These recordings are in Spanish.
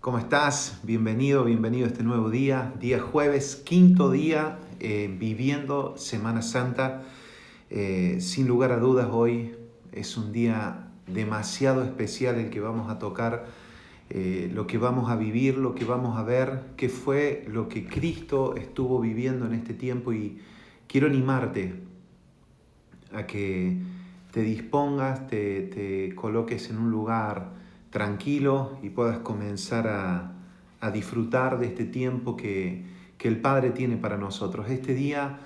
¿Cómo estás? Bienvenido a este nuevo día, día jueves, quinto día viviendo Semana Santa. Sin lugar a dudas, hoy es un día demasiado especial el que vamos a tocar, lo que vamos a vivir, lo que vamos a ver, qué fue lo que Cristo estuvo viviendo en este tiempo, y quiero animarte a que te dispongas, te coloques en un lugar tranquilo y puedas comenzar a disfrutar de este tiempo que el Padre tiene para nosotros. Este día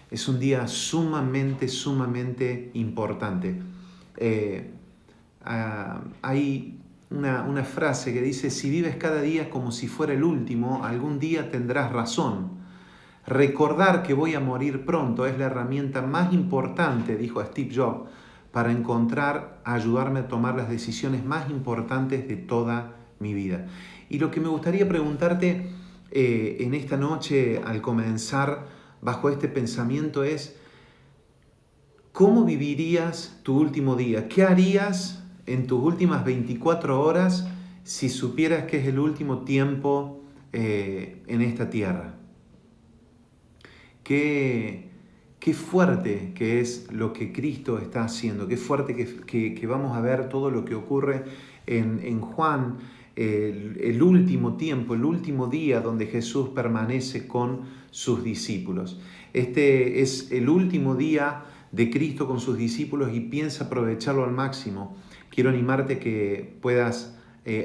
es un día sumamente importante. Hay una frase que dice: si vives cada día como si fuera el último, algún día tendrás razón. Recordar que voy a morir pronto es la herramienta más importante, dijo Steve Jobs, para ayudarme a tomar las decisiones más importantes de toda mi vida. Y lo que me gustaría preguntarte en esta noche, al comenzar bajo este pensamiento, es: ¿cómo vivirías tu último día? ¿Qué harías en tus últimas 24 horas si supieras que es el último tiempo en esta tierra? Qué fuerte que es lo que Cristo está haciendo, qué fuerte que vamos a ver todo lo que ocurre en Juan, el último tiempo, el último día donde Jesús permanece con sus discípulos. Este es el último día de Cristo con sus discípulos y piensa aprovecharlo al máximo. Quiero animarte que puedas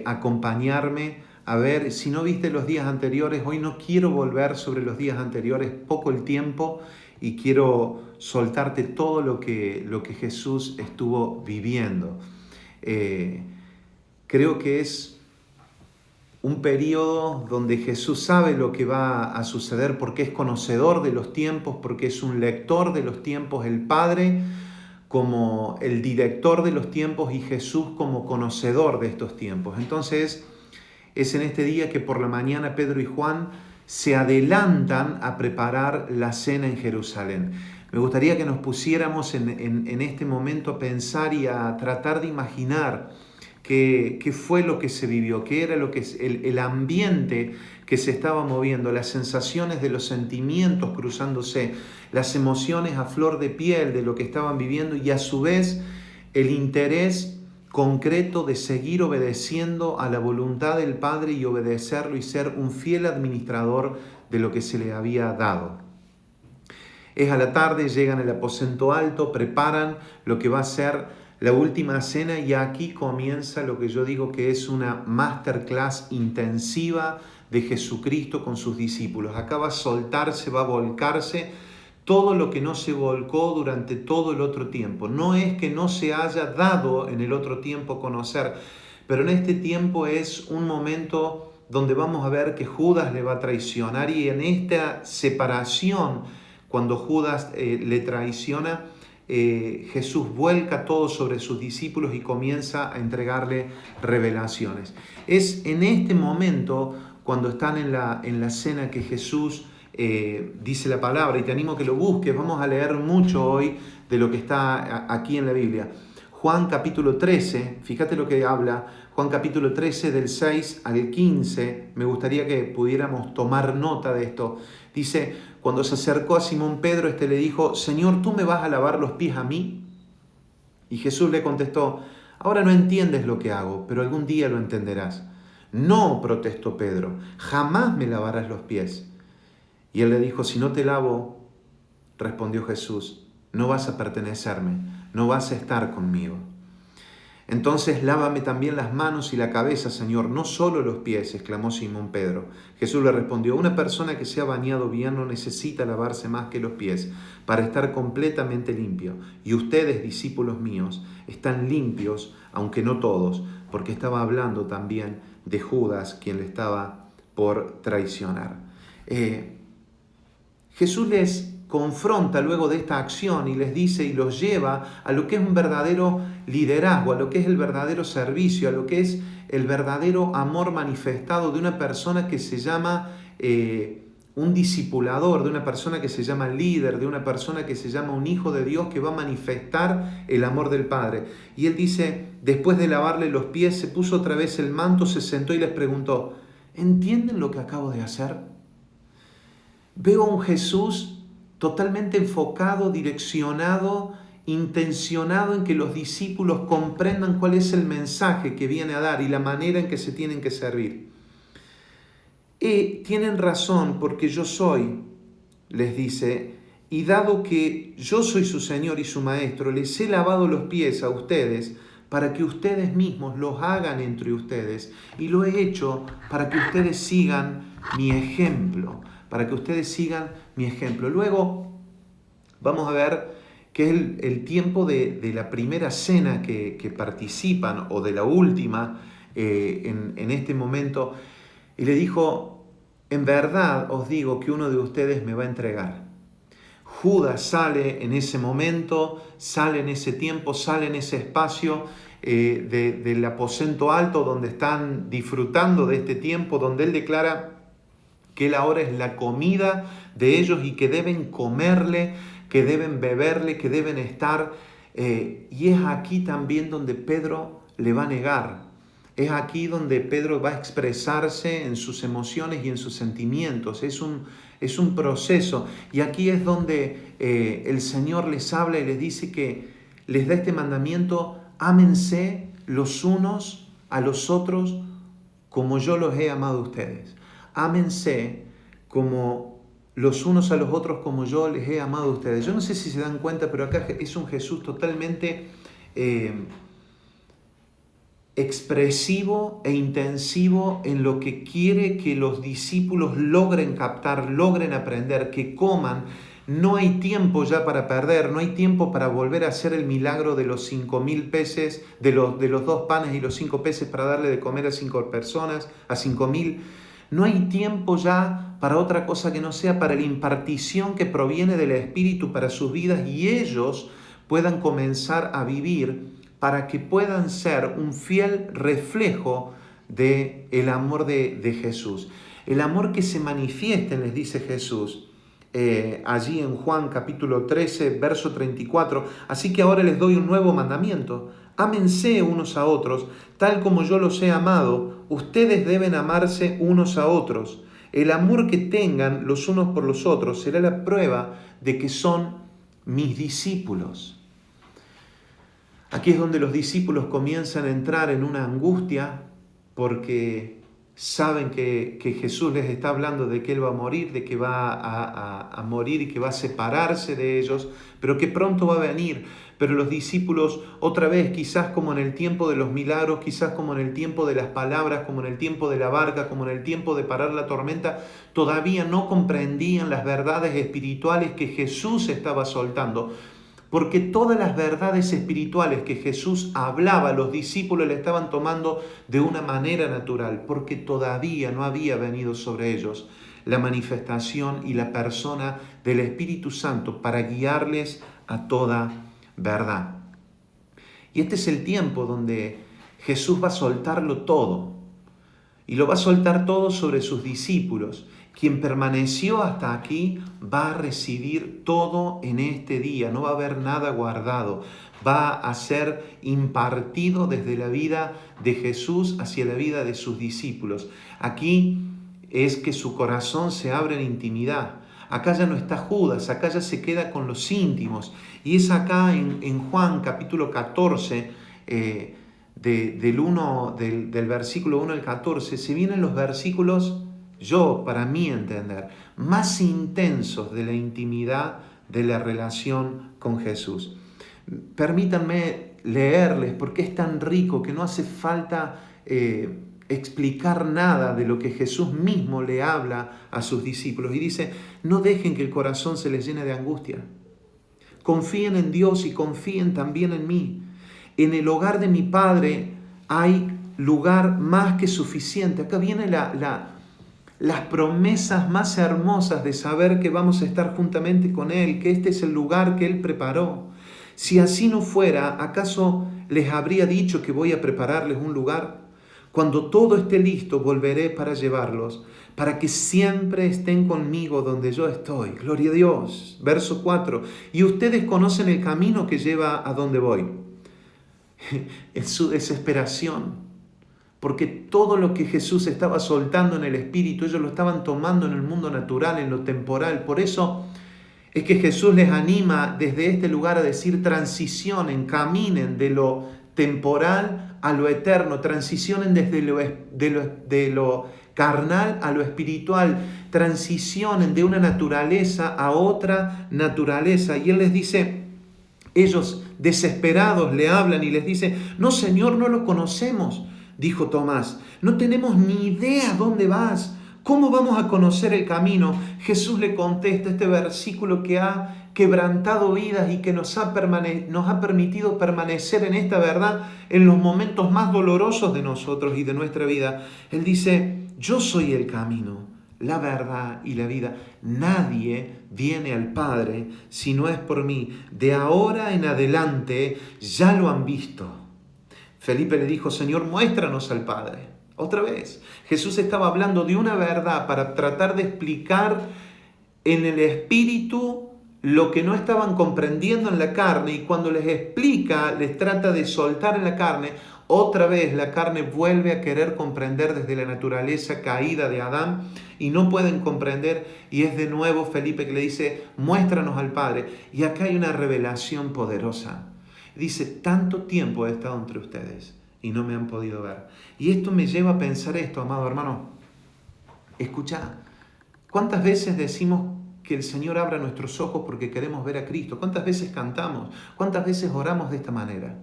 acompañarme a ver. Si no viste los días anteriores, hoy no quiero volver sobre los días anteriores, poco el tiempo, y quiero soltarte todo lo que Jesús estuvo viviendo. Creo que es un periodo donde Jesús sabe lo que va a suceder, porque es conocedor de los tiempos, porque es un lector de los tiempos, el Padre como el director de los tiempos y Jesús como conocedor de estos tiempos. Entonces, es en este día que por la mañana Pedro y Juan se adelantan a preparar la cena en Jerusalén. Me gustaría que nos pusiéramos en este momento a pensar y a tratar de imaginar qué fue lo que se vivió, qué era lo que el ambiente que se estaba moviendo, las sensaciones de los sentimientos cruzándose, las emociones a flor de piel de lo que estaban viviendo, y a su vez el interés concreto de seguir obedeciendo a la voluntad del Padre y obedecerlo y ser un fiel administrador de lo que se le había dado. Es a la tarde, llegan al aposento alto, preparan lo que va a ser la última cena, y aquí comienza lo que yo digo que es una masterclass intensiva de Jesucristo con sus discípulos. Acá va a soltarse, va a volcarse todo lo que no se volcó durante todo el otro tiempo. No es que no se haya dado en el otro tiempo conocer, pero en este tiempo es un momento donde vamos a ver que Judas le va a traicionar, y en esta separación, cuando Judas le traiciona, Jesús vuelca todo sobre sus discípulos y comienza a entregarle revelaciones. Es en este momento, cuando están en la cena, que Jesús dice la palabra, y te animo a que lo busques. Vamos a leer mucho hoy de lo que está aquí en la Biblia. Juan capítulo 13, fíjate lo que habla Juan capítulo 13 del 6 al 15, me gustaría que pudiéramos tomar nota de esto. Dice: cuando se acercó a Simón Pedro, este le dijo: Señor, ¿tú me vas a lavar los pies a mí? Y Jesús le contestó: ahora no entiendes lo que hago, pero algún día lo entenderás. No, protestó Pedro, jamás me lavarás los pies. Y él le dijo: si no te lavo, respondió Jesús, no vas a pertenecerme, no vas a estar conmigo. Entonces lávame también las manos y la cabeza, Señor, no solo los pies, exclamó Simón Pedro. Jesús le respondió: una persona que se ha bañado bien no necesita lavarse más que los pies para estar completamente limpio. Y ustedes, discípulos míos, están limpios, aunque no todos, porque estaba hablando también de Judas, quien le estaba por traicionar. Jesús les confronta luego de esta acción y les dice y los lleva a lo que es un verdadero liderazgo, a lo que es el verdadero servicio, a lo que es el verdadero amor manifestado de una persona que se llama un discipulador, de una persona que se llama líder, de una persona que se llama un hijo de Dios que va a manifestar el amor del Padre. Y él dice, después de lavarle los pies, se puso otra vez el manto, se sentó y les preguntó: ¿Entienden lo que acabo de hacer? Veo a un Jesús totalmente enfocado, direccionado, intencionado en que los discípulos comprendan cuál es el mensaje que viene a dar y la manera en que se tienen que servir. Y tienen razón porque yo soy, les dice, y dado que yo soy su Señor y su Maestro, les he lavado los pies a ustedes para que ustedes mismos los hagan entre ustedes. Y lo he hecho para que ustedes sigan mi ejemplo, para que ustedes sigan mi ejemplo. Luego vamos a ver que es el tiempo de la primera cena que participan, o de la última en este momento, y le dijo, en verdad os digo que uno de ustedes me va a entregar. Judas sale en ese momento, sale en ese tiempo, sale en ese espacio del aposento alto donde están disfrutando de este tiempo, donde él declara que él ahora es la comida de ellos y que deben comerle, que deben beberle, que deben estar. Y es aquí también donde Pedro le va a negar. Es aquí donde Pedro va a expresarse en sus emociones y en sus sentimientos. Es un proceso. Y aquí es donde el Señor les habla y les dice que les da este mandamiento: ámense los unos a los otros como yo los he amado a ustedes. Ámense como los unos a los otros como yo les he amado a ustedes. Yo no sé si se dan cuenta, pero acá es un Jesús totalmente expresivo e intensivo en lo que quiere que los discípulos logren captar, logren aprender, que coman. No hay tiempo ya para perder, no hay tiempo para volver a hacer el milagro de los 5.000 peces, de los 2 panes y los 5 peces para darle de comer a 5 personas, a 5.000. No hay tiempo ya para otra cosa que no sea para la impartición que proviene del Espíritu para sus vidas, y ellos puedan comenzar a vivir para que puedan ser un fiel reflejo del amor de Jesús. El amor que se manifiesta, les dice Jesús, allí en Juan capítulo 13, verso 34. Así que ahora les doy un nuevo mandamiento: ámense unos a otros, tal como yo los he amado. Ustedes deben amarse unos a otros. El amor que tengan los unos por los otros será la prueba de que son mis discípulos. Aquí es donde los discípulos comienzan a entrar en una angustia, porque saben que Jesús les está hablando de que Él va a morir, de que va a morir y que va a separarse de ellos, pero que pronto va a venir. Pero los discípulos, otra vez, quizás como en el tiempo de los milagros, quizás como en el tiempo de las palabras, como en el tiempo de la barca, como en el tiempo de parar la tormenta, todavía no comprendían las verdades espirituales que Jesús estaba soltando. Porque todas las verdades espirituales que Jesús hablaba, los discípulos le estaban tomando de una manera natural, porque todavía no había venido sobre ellos la manifestación y la persona del Espíritu Santo para guiarles a toda verdad. Y este es el tiempo donde Jesús va a soltarlo todo, y lo va a soltar todo sobre sus discípulos. Quien permaneció hasta aquí va a recibir todo en este día, no va a haber nada guardado, va a ser impartido desde la vida de Jesús hacia la vida de sus discípulos. Aquí es que su corazón se abre en intimidad. Acá ya no está Judas, acá ya se queda con los íntimos. Y es acá en Juan capítulo 14, del versículo 1 al 14, se vienen los versículos, para mí entender, más intensos de la intimidad de la relación con Jesús. Permítanme leerles, porque es tan rico que no hace falta explicar nada de lo que Jesús mismo le habla a sus discípulos. Y dice: no dejen que el corazón se les llene de angustia. Confíen en Dios y confíen también en mí. En el hogar de mi Padre hay lugar más que suficiente. Acá viene las promesas más hermosas de saber que vamos a estar juntamente con Él, que este es el lugar que Él preparó. Si así no fuera, ¿acaso les habría dicho que voy a prepararles un lugar? Cuando todo esté listo, volveré para llevarlos, para que siempre estén conmigo donde yo estoy. Gloria a Dios. Verso 4. Y ustedes conocen el camino que lleva a donde voy. En su desesperación, porque todo lo que Jesús estaba soltando en el Espíritu, ellos lo estaban tomando en el mundo natural, en lo temporal. Por eso es que Jesús les anima desde este lugar a decir: transicionen, caminen de lo temporal a lo eterno, transicionen desde de lo carnal a lo espiritual, transicionen de una naturaleza a otra naturaleza. Y Él les dice, ellos desesperados le hablan y les dice: no, Señor, no lo conocemos. Dijo Tomás: no tenemos ni idea dónde vas. ¿Cómo vamos a conocer el camino? Jesús le contesta este versículo que ha quebrantado vidas y que nos ha permitido permanecer en esta verdad en los momentos más dolorosos de nosotros y de nuestra vida. Él dice: yo soy el camino, la verdad y la vida. Nadie viene al Padre si no es por mí. De ahora en adelante ya lo han visto. Felipe le dijo: Señor, muéstranos al Padre. Otra vez, Jesús estaba hablando de una verdad para tratar de explicar en el Espíritu lo que no estaban comprendiendo en la carne, y cuando les explica, les trata de soltar en la carne. Otra vez la carne vuelve a querer comprender desde la naturaleza caída de Adán y no pueden comprender, y es de nuevo Felipe que le dice: muéstranos al Padre. Y acá hay una revelación poderosa. Dice: tanto tiempo he estado entre ustedes y no me han podido ver. Y esto me lleva a pensar esto, amado hermano. Escucha, ¿cuántas veces decimos que el Señor abra nuestros ojos porque queremos ver a Cristo? ¿Cuántas veces cantamos? ¿Cuántas veces oramos de esta manera?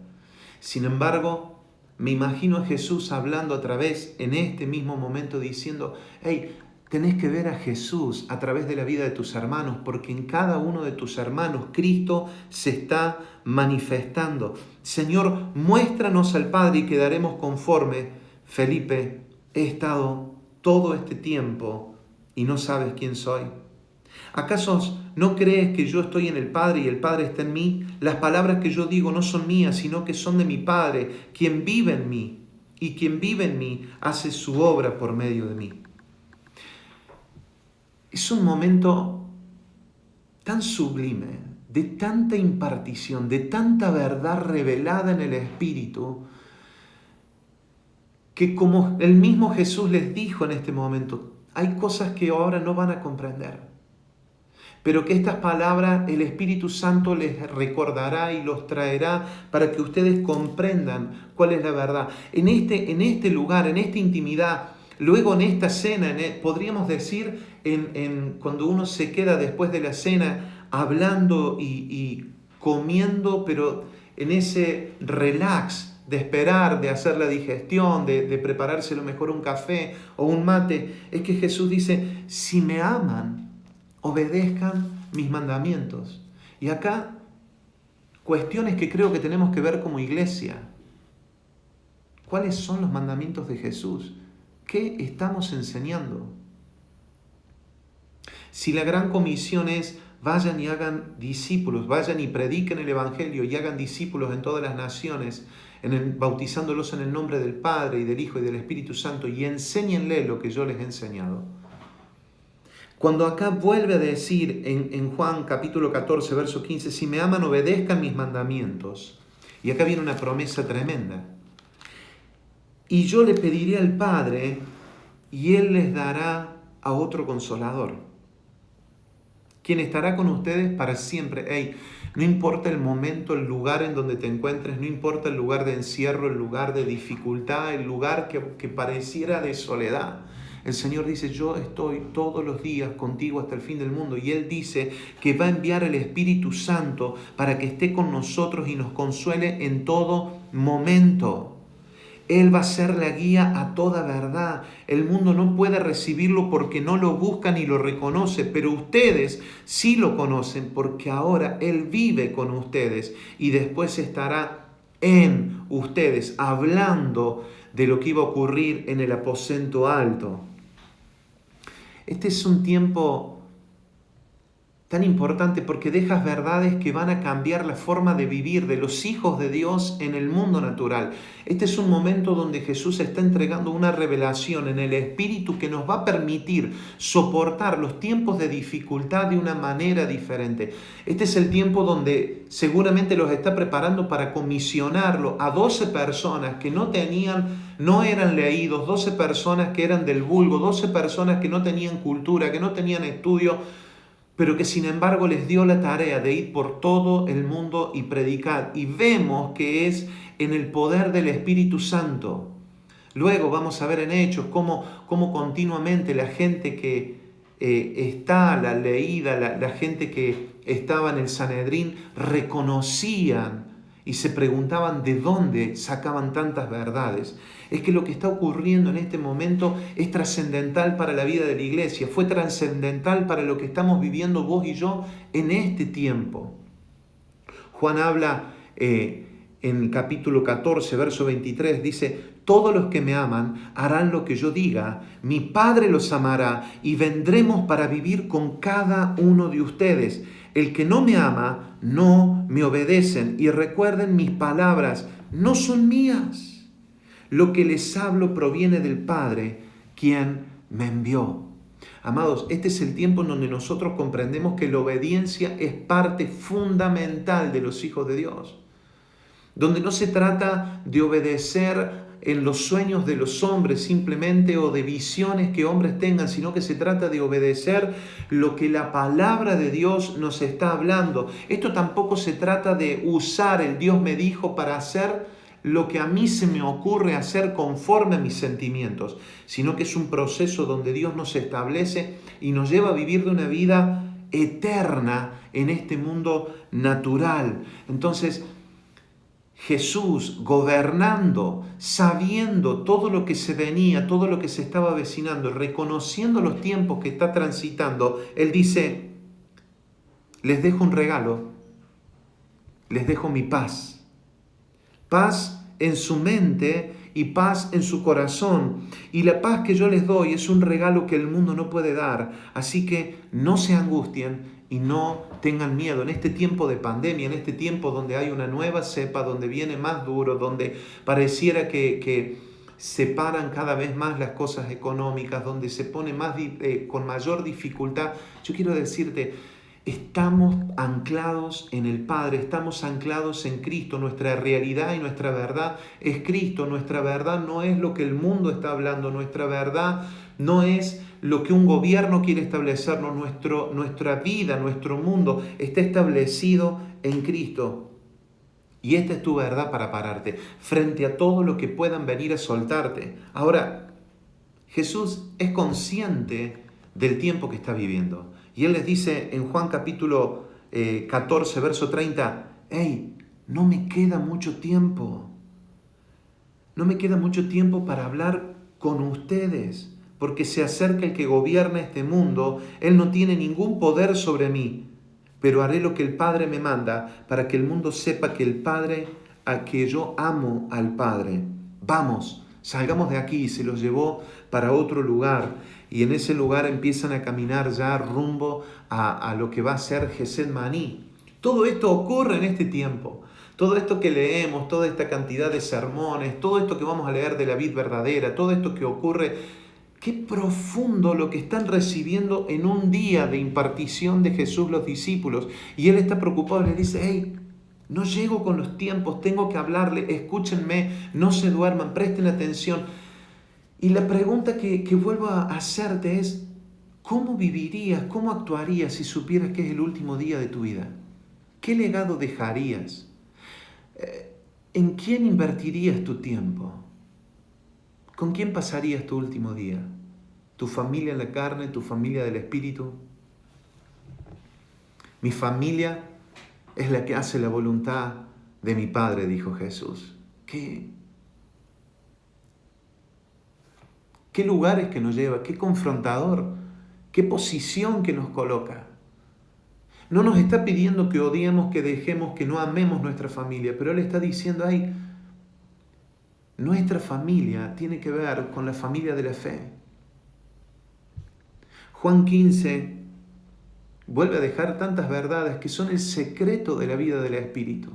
Sin embargo, me imagino a Jesús hablando a través, en este mismo momento, diciendo: hey, tenés que ver a Jesús a través de la vida de tus hermanos, porque en cada uno de tus hermanos Cristo se está manifestando. Señor, muéstranos al Padre y quedaremos conforme. Felipe, he estado todo este tiempo y no sabes quién soy. ¿Acaso no crees que yo estoy en el Padre y el Padre está en mí? Las palabras que yo digo no son mías, sino que son de mi Padre, quien vive en mí. Y quien vive en mí hace su obra por medio de mí. Es un momento tan sublime, de tanta impartición, de tanta verdad revelada en el Espíritu, que como el mismo Jesús les dijo en este momento, hay cosas que ahora no van a comprender, pero que estas palabras el Espíritu Santo les recordará y los traerá para que ustedes comprendan cuál es la verdad. En este lugar, en esta intimidad, luego en esta cena, podríamos decir, cuando uno se queda después de la cena hablando y comiendo, pero en ese relax de esperar, de hacer la digestión, de prepararse lo mejor un café o un mate, es que Jesús dice: si me aman, obedezcan mis mandamientos. Y acá, cuestiones que creo que tenemos que ver como iglesia. ¿Cuáles son los mandamientos de Jesús? ¿Qué estamos enseñando? Si la gran comisión es: vayan y hagan discípulos, vayan y prediquen el Evangelio y hagan discípulos en todas las naciones, bautizándolos en el nombre del Padre y del Hijo y del Espíritu Santo, y enséñenle lo que yo les he enseñado. Cuando acá vuelve a decir en Juan capítulo 14, verso 15, si me aman, obedezcan mis mandamientos. Y acá viene una promesa tremenda. Y yo le pediré al Padre y Él les dará a otro consolador, quien estará con ustedes para siempre. Hey, no importa el momento, el lugar en donde te encuentres, no importa el lugar de encierro, el lugar de dificultad, el lugar que pareciera de soledad. El Señor dice: yo estoy todos los días contigo hasta el fin del mundo. Y Él dice que va a enviar el Espíritu Santo para que esté con nosotros y nos consuele en todo momento. Él va a ser la guía a toda verdad. El mundo no puede recibirlo porque no lo busca ni lo reconoce, pero ustedes sí lo conocen porque ahora Él vive con ustedes y después estará en ustedes hablando de lo que iba a ocurrir en el aposento alto. Este es un tiempo Tan importante porque dejas verdades que van a cambiar la forma de vivir de los hijos de Dios en el mundo natural. Este es un momento donde Jesús está entregando una revelación en el Espíritu que nos va a permitir soportar los tiempos de dificultad de una manera diferente. Este es el tiempo donde seguramente los está preparando para comisionarlo a 12 personas que no eran leídos, 12 personas que eran del vulgo, 12 personas que no tenían cultura, que no tenían estudio, pero que sin embargo les dio la tarea de ir por todo el mundo y predicar. Y vemos que es en el poder del Espíritu Santo. Luego vamos a ver en Hechos cómo continuamente la gente que la leída, la gente que estaba en el Sanedrín, reconocían y se preguntaban de dónde sacaban tantas verdades. Es que lo que está ocurriendo en este momento es trascendental para la vida de la iglesia, fue trascendental para lo que estamos viviendo vos y yo en este tiempo. Juan habla en el capítulo 14, verso 23, dice: todos los que me aman harán lo que yo diga, mi Padre los amará y vendremos para vivir con cada uno de ustedes. El que no me ama, no me obedecen. Y recuerden, mis palabras no son mías. Lo que les hablo proviene del Padre, quien me envió. Amados, este es el tiempo en donde nosotros comprendemos que la obediencia es parte fundamental de los hijos de Dios. Donde no se trata de obedecer en los sueños de los hombres simplemente o de visiones que hombres tengan, sino que se trata de obedecer lo que la palabra de Dios nos está hablando. Esto tampoco se trata de usar el Dios me dijo para hacer lo que a mí se me ocurre hacer conforme a mis sentimientos, sino que es un proceso donde Dios nos establece y nos lleva a vivir de una vida eterna en este mundo natural. Entonces, Jesús gobernando, sabiendo todo lo que se venía, todo lo que se estaba avecinando, reconociendo los tiempos que está transitando, Él dice: les dejo un regalo, les dejo mi paz. Paz en su mente y paz en su corazón. Y la paz que yo les doy es un regalo que el mundo no puede dar. Así que no se angustien y no tengan miedo. En este tiempo de pandemia, en este tiempo donde hay una nueva cepa, donde viene más duro, donde pareciera que separan cada vez más las cosas económicas, donde se pone con mayor dificultad, yo quiero decirte, estamos anclados en el Padre, estamos anclados en Cristo. Nuestra realidad y nuestra verdad es Cristo. Nuestra verdad no es lo que el mundo está hablando. Nuestra verdad no es lo que un gobierno quiere establecernos. Nuestra vida, nuestro mundo está establecido en Cristo. Y esta es tu verdad para pararte frente a todo lo que puedan venir a soltarte. Ahora, Jesús es consciente del tiempo que está viviendo. Y Él les dice en Juan capítulo 14, verso 30, hey, no me queda mucho tiempo. No me queda mucho tiempo para hablar con ustedes, porque se acerca el que gobierna este mundo. Él no tiene ningún poder sobre mí, pero haré lo que el Padre me manda para que el mundo sepa que el Padre, a que yo amo al Padre. Vamos, salgamos de aquí. Se los llevó para otro lugar. Y en ese lugar empiezan a caminar ya rumbo a lo que va a ser Getsemaní. Todo esto ocurre en este tiempo. Todo esto que leemos, toda esta cantidad de sermones, todo esto que vamos a leer de la vid verdadera, todo esto que ocurre, qué profundo lo que están recibiendo en un día de impartición de Jesús los discípulos. Y Él está preocupado y les dice, hey, no llego con los tiempos, tengo que hablarle, escúchenme, no se duerman, presten atención. Y la pregunta que vuelvo a hacerte es, ¿cómo vivirías, cómo actuarías si supieras que es el último día de tu vida? ¿Qué legado dejarías? ¿En quién invertirías tu tiempo? ¿Con quién pasarías tu último día? ¿Tu familia en la carne, tu familia del espíritu? Mi familia es la que hace la voluntad de mi Padre, dijo Jesús. ¿Qué lugares que nos lleva? ¿Qué confrontador? ¿Qué posición que nos coloca? No nos está pidiendo que odiemos, que dejemos, que no amemos nuestra familia, pero Él está diciendo, ay, nuestra familia tiene que ver con la familia de la fe. Juan 15 vuelve a dejar tantas verdades que son el secreto de la vida del Espíritu.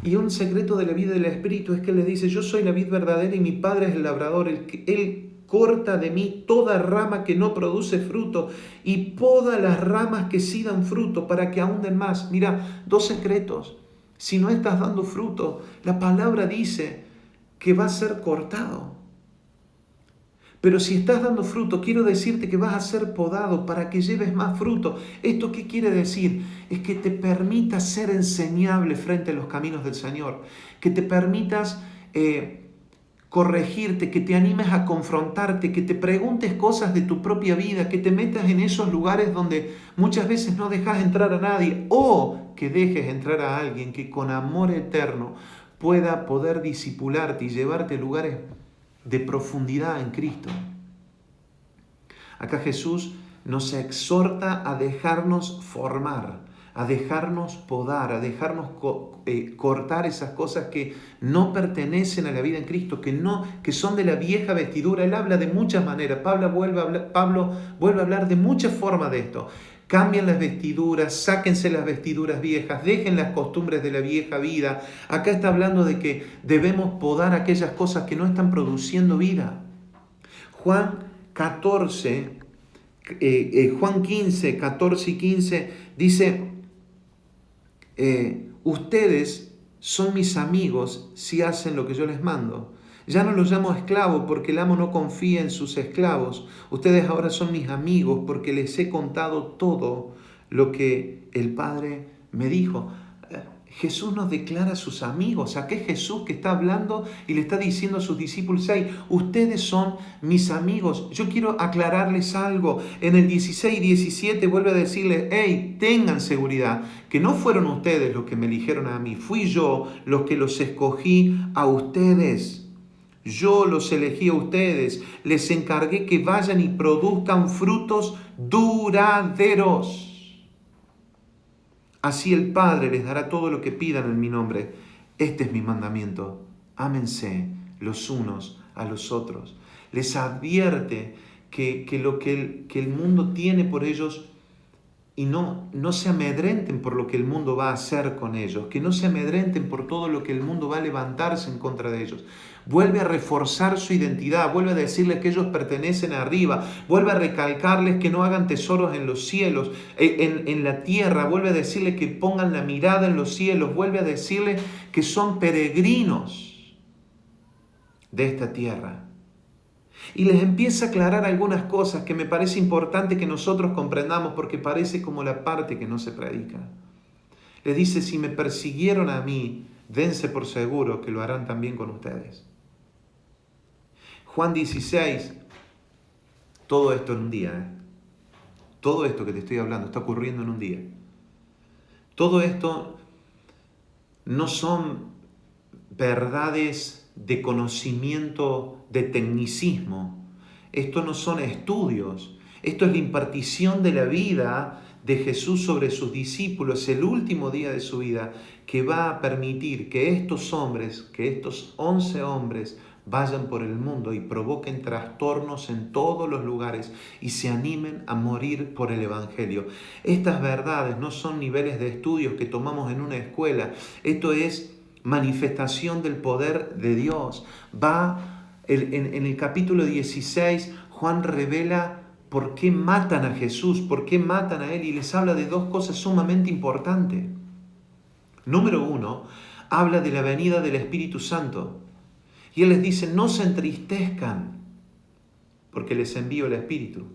Y un secreto de la vida del Espíritu es que Él le dice, yo soy la vid verdadera y mi Padre es el labrador, Él corta de mí toda rama que no produce fruto y poda las ramas que sí dan fruto para que ahunden más. Mira, dos secretos. Si no estás dando fruto, la palabra dice que va a ser cortado. Pero si estás dando fruto, quiero decirte que vas a ser podado para que lleves más fruto. ¿Esto qué quiere decir? Es que te permitas ser enseñable frente a los caminos del Señor. Que te permitas corregirte, que te animes a confrontarte, que te preguntes cosas de tu propia vida, que te metas en esos lugares donde muchas veces no dejas entrar a nadie, o que dejes entrar a alguien que con amor eterno pueda poder discipularte y llevarte a lugares de profundidad en Cristo. Acá Jesús nos exhorta a dejarnos formar, a dejarnos podar, a dejarnos cortar esas cosas que no pertenecen a la vida en Cristo, que son de la vieja vestidura. Él habla de muchas maneras. Pablo vuelve a hablar de muchas formas de esto. Cambien las vestiduras, sáquense las vestiduras viejas, dejen las costumbres de la vieja vida. Acá está hablando de que debemos podar aquellas cosas que no están produciendo vida. Juan 15, 14 y 15 dice, ustedes son mis amigos si hacen lo que yo les mando. Ya no los llamo esclavos porque el amo no confía en sus esclavos. Ustedes ahora son mis amigos porque les he contado todo lo que el Padre me dijo. Jesús nos declara a sus amigos. Aquí es Jesús que está hablando y le está diciendo a sus discípulos, ustedes son mis amigos. Yo quiero aclararles algo. En el 16 y 17 vuelve a decirles, tengan seguridad, que no fueron ustedes los que me eligieron a mí, fui yo los que los escogí a ustedes. Yo los elegí a ustedes, les encargué que vayan y produzcan frutos duraderos. Así el Padre les dará todo lo que pidan en mi nombre. Este es mi mandamiento. Ámense los unos a los otros. Les advierte que el mundo tiene por ellos y no se amedrenten por lo que el mundo va a hacer con ellos, que no se amedrenten por todo lo que el mundo va a levantarse en contra de ellos. Vuelve a reforzar su identidad, vuelve a decirles que ellos pertenecen arriba, vuelve a recalcarles que no hagan tesoros en los cielos, en la tierra, vuelve a decirles que pongan la mirada en los cielos, vuelve a decirles que son peregrinos de esta tierra. Y les empieza a aclarar algunas cosas que me parece importante que nosotros comprendamos porque parece como la parte que no se predica. Les dice, si me persiguieron a mí, dense por seguro que lo harán también con ustedes. Juan 16, todo esto en un día. Todo esto que te estoy hablando está ocurriendo en un día. Todo esto no son verdades de conocimiento, de tecnicismo. Esto no son estudios. Esto es la impartición de la vida de Jesús sobre sus discípulos, el último día de su vida, que va a permitir que estos 11 hombres, vayan por el mundo y provoquen trastornos en todos los lugares y se animen a morir por el Evangelio. Estas verdades no son niveles de estudios que tomamos en una escuela. Esto es manifestación del poder de Dios. En el capítulo 16, Juan revela por qué matan a Jesús, por qué matan a Él, y les habla de dos cosas sumamente importantes. Número 1, habla de la venida del Espíritu Santo. Y Él les dice, no se entristezcan, porque les envío el Espíritu.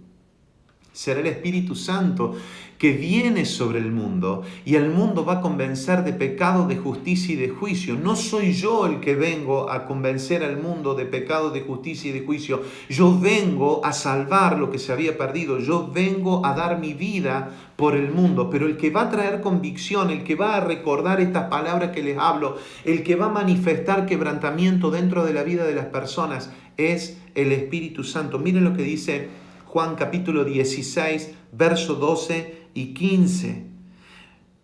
Será el Espíritu Santo que viene sobre el mundo y el mundo va a convencer de pecado, de justicia y de juicio. No soy yo el que vengo a convencer al mundo de pecado, de justicia y de juicio. Yo vengo a salvar lo que se había perdido. Yo vengo a dar mi vida por el mundo. Pero el que va a traer convicción, el que va a recordar estas palabras que les hablo, el que va a manifestar quebrantamiento dentro de la vida de las personas es el Espíritu Santo. Miren lo que dice Juan capítulo 16, verso 12 y 15.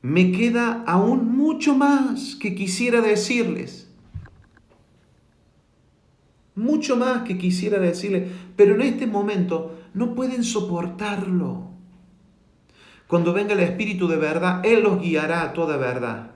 Me queda aún mucho más que quisiera decirles. Mucho más que quisiera decirles, pero en este momento no pueden soportarlo. Cuando venga el Espíritu de verdad, Él los guiará a toda verdad.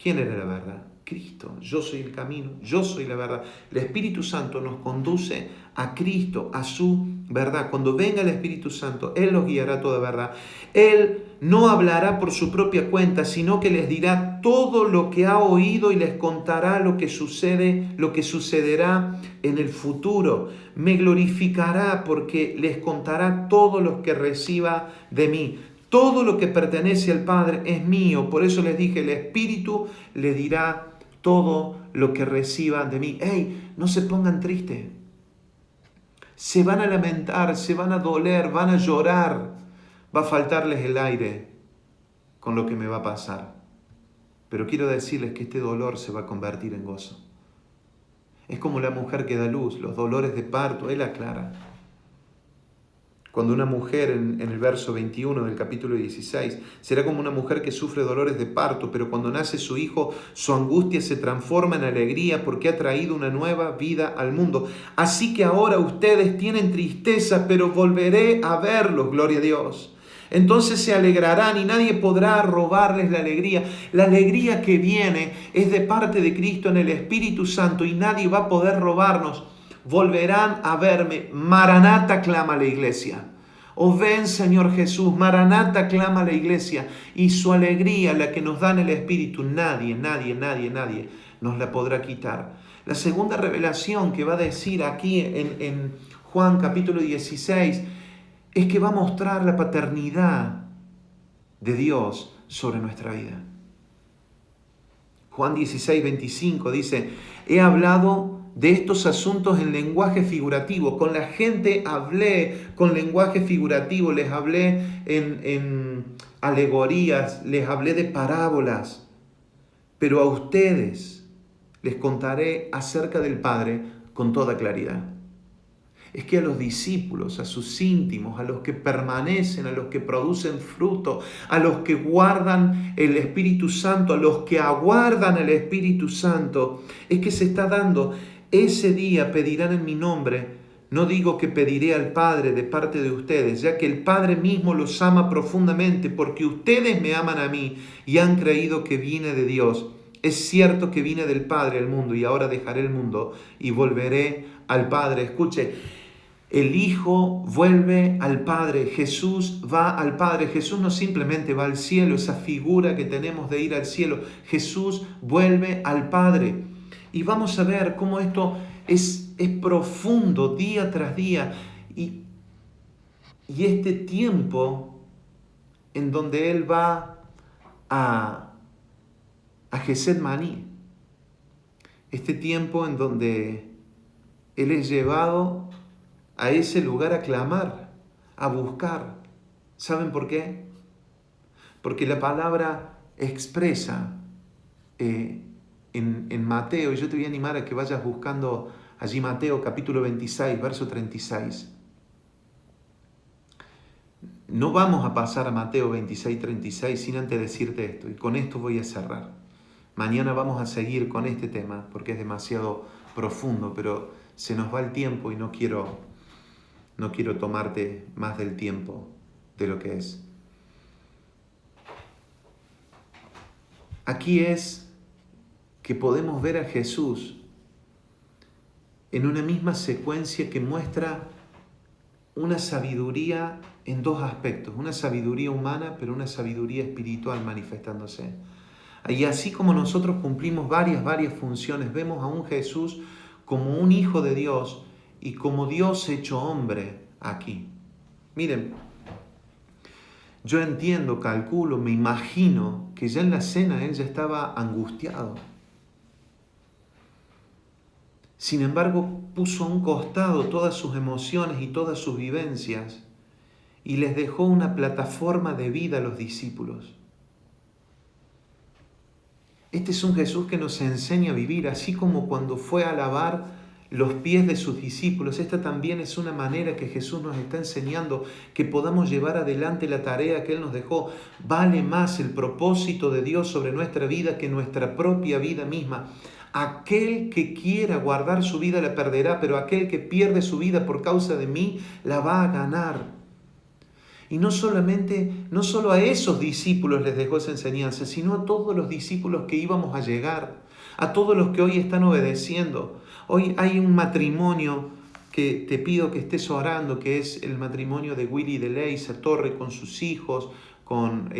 ¿Quién era la verdad? Cristo. Yo soy el camino, yo soy la verdad. El Espíritu Santo nos conduce a Cristo, a su verdad. Cuando venga el Espíritu Santo, Él los guiará a toda verdad. Él no hablará por su propia cuenta, sino que les dirá todo lo que ha oído y les contará lo que sucede, lo que sucederá en el futuro. Me glorificará porque les contará todo lo que reciba de mí. Todo lo que pertenece al Padre es mío. Por eso les dije, el Espíritu le dirá todo lo que reciba de mí. ¡Ey! No se pongan tristes. Se van a lamentar, se van a doler, van a llorar. Va a faltarles el aire con lo que me va a pasar. Pero quiero decirles que este dolor se va a convertir en gozo. Es como la mujer que da luz, los dolores de parto, Él aclara. Cuando una mujer, en el verso 21 del capítulo 16, será como una mujer que sufre dolores de parto, pero cuando nace su hijo, su angustia se transforma en alegría porque ha traído una nueva vida al mundo. Así que ahora ustedes tienen tristeza, pero volveré a verlos, gloria a Dios. Entonces se alegrarán y nadie podrá robarles la alegría. La alegría que viene es de parte de Cristo en el Espíritu Santo y nadie va a poder robarnos. Volverán a verme. Maranata, clama la iglesia. Oh, ven, Señor Jesús. Maranata, clama la iglesia. Y su alegría, la que nos da en el Espíritu, nadie nos la podrá quitar. La segunda revelación que va a decir aquí en Juan capítulo 16 es que va a mostrar la paternidad de Dios sobre nuestra vida. Juan 16, 25 dice, he hablado de estos asuntos en lenguaje figurativo. Con la gente hablé con lenguaje figurativo, les hablé en alegorías, les hablé de parábolas. Pero a ustedes les contaré acerca del Padre con toda claridad. Es que a los discípulos, a sus íntimos, a los que permanecen, a los que producen fruto, a los que guardan el Espíritu Santo, a los que aguardan el Espíritu Santo, es que se está dando. Ese día pedirán en mi nombre. No digo que pediré al Padre de parte de ustedes, ya que el Padre mismo los ama profundamente, porque ustedes me aman a mí y han creído que vine de Dios. Es cierto que vine del Padre al mundo y ahora dejaré el mundo y volveré al Padre. Escuche, el Hijo vuelve al Padre, Jesús va al Padre. Jesús no simplemente va al cielo, esa figura que tenemos de ir al cielo. Jesús vuelve al Padre. Y vamos a ver cómo esto es profundo día tras día. Y este tiempo en donde Él va a Getsemaní, este tiempo en donde Él es llevado a ese lugar a clamar, a buscar. ¿Saben por qué? Porque la palabra expresa en Mateo, y yo te voy a animar a que vayas buscando allí Mateo capítulo 26, verso 36. No vamos a pasar a Mateo 26, 36 sin antes decirte esto, y con esto voy a cerrar. Mañana vamos a seguir con este tema porque es demasiado profundo, pero se nos va el tiempo y no quiero tomarte más del tiempo de lo que es. Aquí es que podemos ver a Jesús en una misma secuencia que muestra una sabiduría en dos aspectos, una sabiduría humana, pero una sabiduría espiritual manifestándose. Y así como nosotros cumplimos varias funciones, vemos a un Jesús como un hijo de Dios y como Dios hecho hombre aquí. Miren, yo entiendo, calculo, me imagino que ya en la cena Él ya estaba angustiado. Sin embargo, puso a un costado todas sus emociones y todas sus vivencias y les dejó una plataforma de vida a los discípulos. Este es un Jesús que nos enseña a vivir, así como cuando fue a lavar los pies de sus discípulos. Esta también es una manera que Jesús nos está enseñando que podamos llevar adelante la tarea que Él nos dejó. Vale más el propósito de Dios sobre nuestra vida que nuestra propia vida misma. Aquel que quiera guardar su vida la perderá, pero aquel que pierde su vida por causa de mí la va a ganar. Y no solo a esos discípulos les dejó esa enseñanza, sino a todos los discípulos que íbamos a llegar, a todos los que hoy están obedeciendo. Hoy hay un matrimonio que te pido que estés orando, que es el matrimonio de Willy y de Leisa Torre con sus hijos, con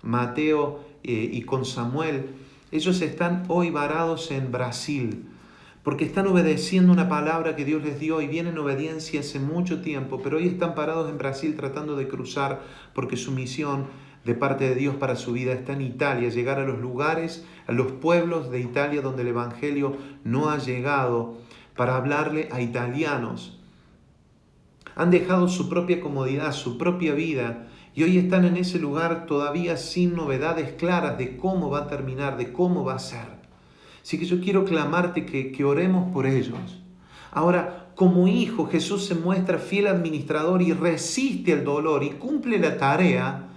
Mateo y con Samuel. Ellos están hoy varados en Brasil, porque están obedeciendo una palabra que Dios les dio y vienen en obediencia hace mucho tiempo, pero hoy están parados en Brasil tratando de cruzar porque su misión de parte de Dios para su vida está en Italia, llegar a los lugares, a los pueblos de Italia donde el Evangelio no ha llegado, para hablarle a italianos. Han dejado su propia comodidad, su propia vida, y hoy están en ese lugar todavía sin novedades claras de cómo va a terminar, de cómo va a ser. Así que yo quiero clamarte que oremos por ellos. Ahora, como hijo, Jesús se muestra fiel administrador y resiste el dolor y cumple la tarea,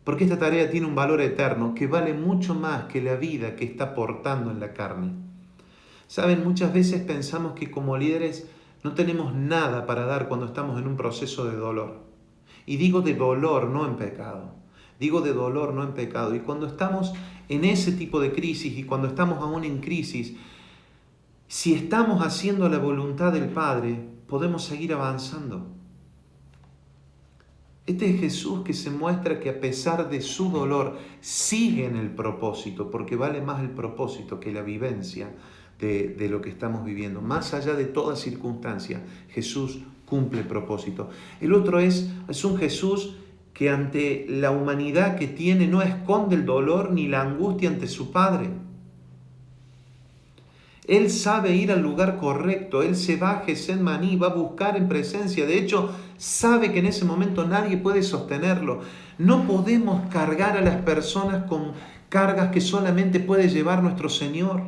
porque esta tarea tiene un valor eterno que vale mucho más que la vida que está portando en la carne. Saben, muchas veces pensamos que como líderes no tenemos nada para dar cuando estamos en un proceso de dolor. Y digo de dolor, no en pecado. Digo de dolor, no en pecado. Y cuando estamos en ese tipo de crisis y cuando estamos aún en crisis, si estamos haciendo la voluntad del Padre, podemos seguir avanzando. Este es Jesús que se muestra que a pesar de su dolor sigue en el propósito, porque vale más el propósito que la vivencia de lo que estamos viviendo. Más allá de toda circunstancia, Jesús cumple el propósito. El otro es un Jesús que ante la humanidad que tiene no esconde el dolor ni la angustia ante su Padre. Él sabe ir al lugar correcto, Él se va a Getsemaní, va a buscar en presencia. De hecho, sabe que en ese momento nadie puede sostenerlo. No podemos cargar a las personas con cargas que solamente puede llevar nuestro Señor.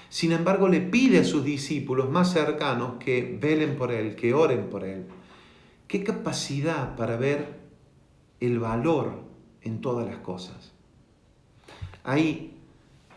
Sin embargo, le pide a sus discípulos más cercanos que velen por Él, que oren por Él. Qué capacidad para ver el valor en todas las cosas. Hay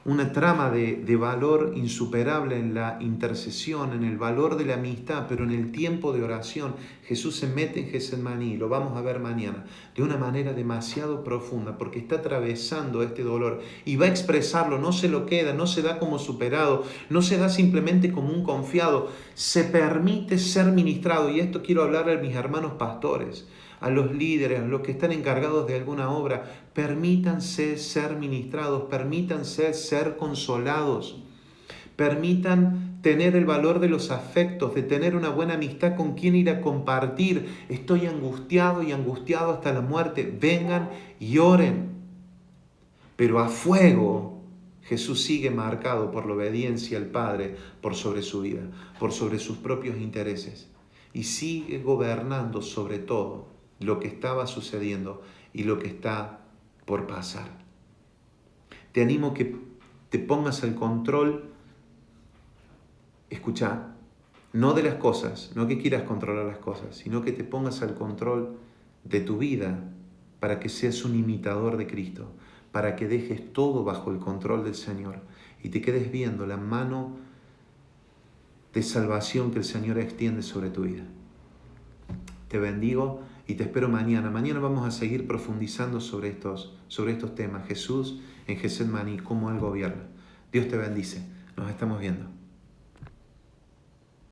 una trama de valor insuperable en la intercesión, en el valor de la amistad, pero en el tiempo de oración. Jesús se mete en Getsemaní, lo vamos a ver mañana, de una manera demasiado profunda, porque está atravesando este dolor y va a expresarlo, no se lo queda, no se da como superado, no se da simplemente como un confiado, se permite ser ministrado. Y esto quiero hablarle a mis hermanos pastores, a los líderes, a los que están encargados de alguna obra. Permítanse ser ministrados, permítanse ser consolados, permitan tener el valor de los afectos, de tener una buena amistad con quien ir a compartir. Estoy angustiado y angustiado hasta la muerte. Vengan y oren. Pero a fuego, Jesús sigue marcado por la obediencia al Padre por sobre su vida, por sobre sus propios intereses. Y sigue gobernando sobre todo lo que estaba sucediendo y lo que está por pasar. Te animo que te pongas al control, escucha, no de las cosas, no que quieras controlar las cosas, sino que te pongas al control de tu vida para que seas un imitador de Cristo, para que dejes todo bajo el control del Señor y te quedes viendo la mano de salvación que el Señor extiende sobre tu vida. Te bendigo y te espero mañana. Mañana vamos a seguir profundizando sobre estos temas. Jesús en Getsemaní, cómo Él gobierna. Dios te bendice. Nos estamos viendo.